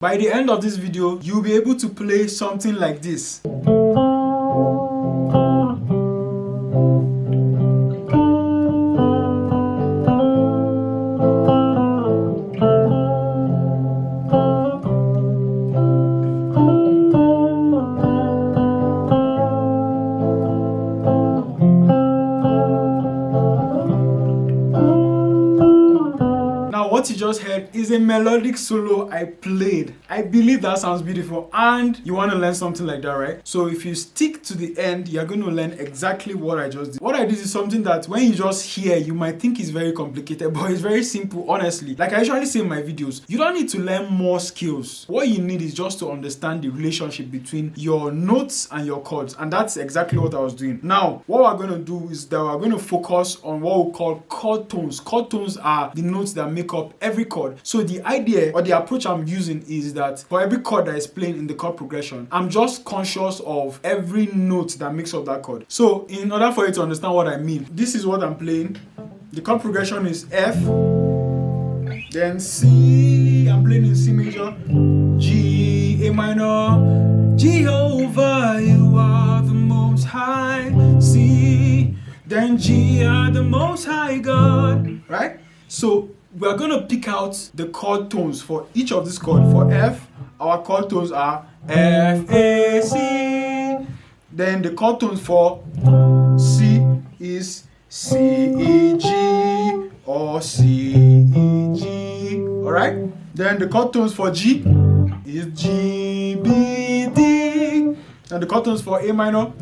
By the end of this video, you'll be able to play something like this. What you just heard is a melodic solo I played. I believe that sounds beautiful and you want to learn something like that, right? So if you stick to the end, you're going to learn exactly what I just did. What I did is something that when you just hear, you might think is very complicated, but it's very simple, honestly. Like I usually say in my videos, you don't need to learn more skills. What you need is just to understand the relationship between your notes and your chords, and that's exactly what I was doing. Now, what we're going to do is that we're going to focus on what we call chord tones. Chord tones are the notes that make up every chord. So the idea or the approach I'm using is that for every chord that is playing in the chord progression, I'm just conscious of every note that makes up that chord. So in order for you to understand what I mean, this is what I'm playing. The chord progression is F, then C, I'm playing in C major, G, A minor, Jehovah, you are the most high, C, then G, are the most high God, right? So we're going to pick out the chord tones for each of these chords. For F, our chord tones are F, A, C. Then the chord tones for C is C, E, G or C, E, G. Alright? Then the chord tones for G is G, B, D. And the chord tones for A minor,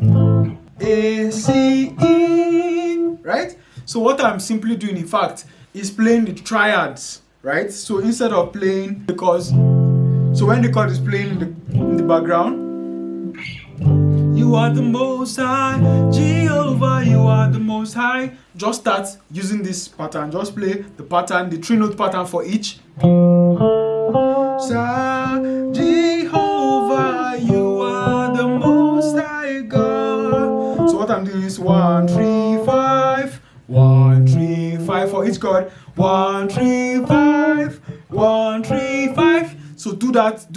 A, C, E. Right? So what I'm simply doing, in fact, is playing the triads, right? So instead of playing the chords, so when the chord is playing in the background, you are the most high, Jehovah, you are the most high. Just start using this pattern. Just play the pattern, the 3-note pattern for each. Jehovah, you are the most high God. So what I'm doing is 1, 3, 5. 1, 3, 5 for each chord. 1, 3, 5. 1, 3, 5. So do that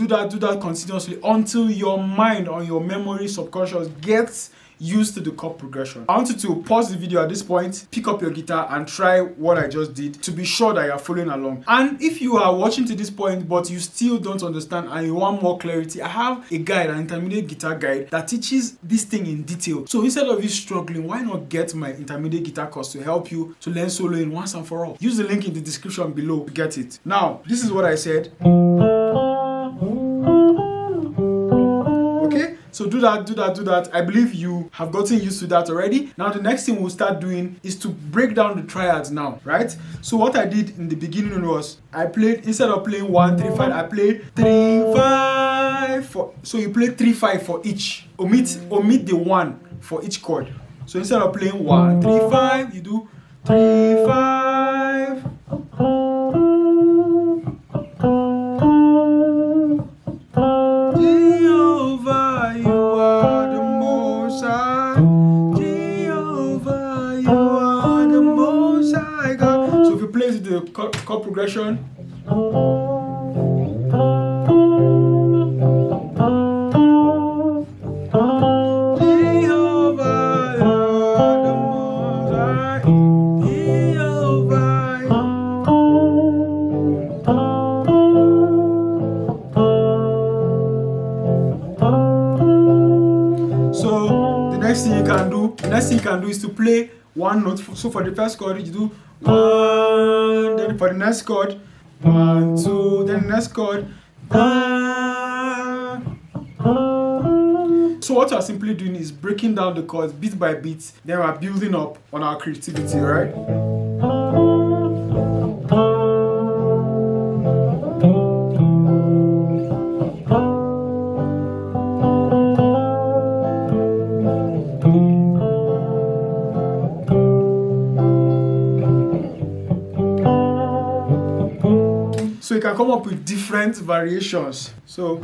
continuously until your mind or your memory subconscious gets used to the chord progression. I want you to pause the video at this point, pick up your guitar and try what I just did to be sure that you're following along. And if you are watching to this point but you still don't understand and you want more clarity, I have a guide, an intermediate guitar guide that teaches this thing in detail. So instead of you struggling, why not get my intermediate guitar course to help you to learn soloing once and for all? Use the link in the description below to get it. Now, this is what I said. So do that. I believe you have gotten used to that already. Now the next thing we'll start doing is to break down the triads now, right? So what I did in the beginning was I played, instead of playing 1, 3, 5, I played 3, 5 for, so you play 3, 5 for each. Omit the 1 for each chord. So instead of playing 1, 3, 5, you do 3, 5. The chord progression. So the next thing you can do is to play one note. So for the first chord, you do 1, then for the next chord, 1, 2, then the next chord. So what we're simply doing is breaking down the chords bit by bit, then we're building up on our creativity, right? So you can come up with different variations. So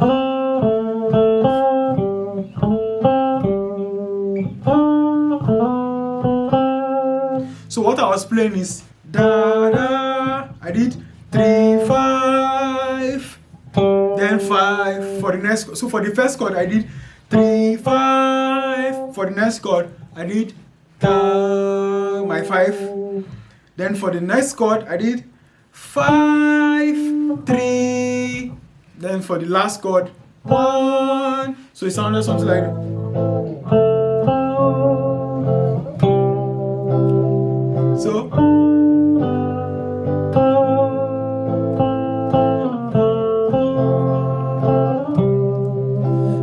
what I was playing is da da. I did 3 5, then 5 for the next. So for the first chord I did 3 5. For the next chord I did my 5. Then for the next chord I did 5 3. Then for the last chord 1. So it sounded something like so.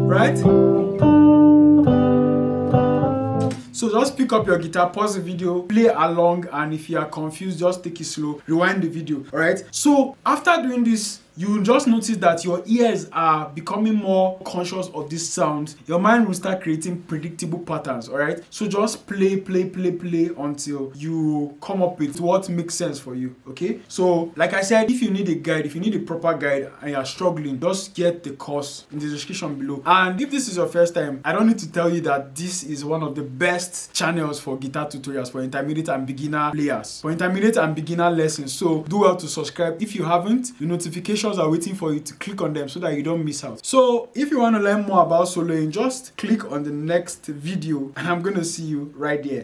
Right? So just pick up your guitar, pause the video, play along, and if you are confused, just take it slow, rewind the video. Alright? So after doing this, you will just notice that your ears are becoming more conscious of this sound. Your mind will start creating predictable patterns. Alright? So just play until you come up with what makes sense for you. Okay? So like I said, if you need a guide, if you need a proper guide and you are struggling, just get the course in the description below. And if this is your first time, I don't need to tell you that this is one of the best channels for guitar tutorials for intermediate and beginner players, for intermediate and beginner lessons. So do well to subscribe. If you haven't, the notifications are waiting for you to click on them so that you don't miss out. So if you want to learn more about soloing, just click on the next video and I'm going to see you right there.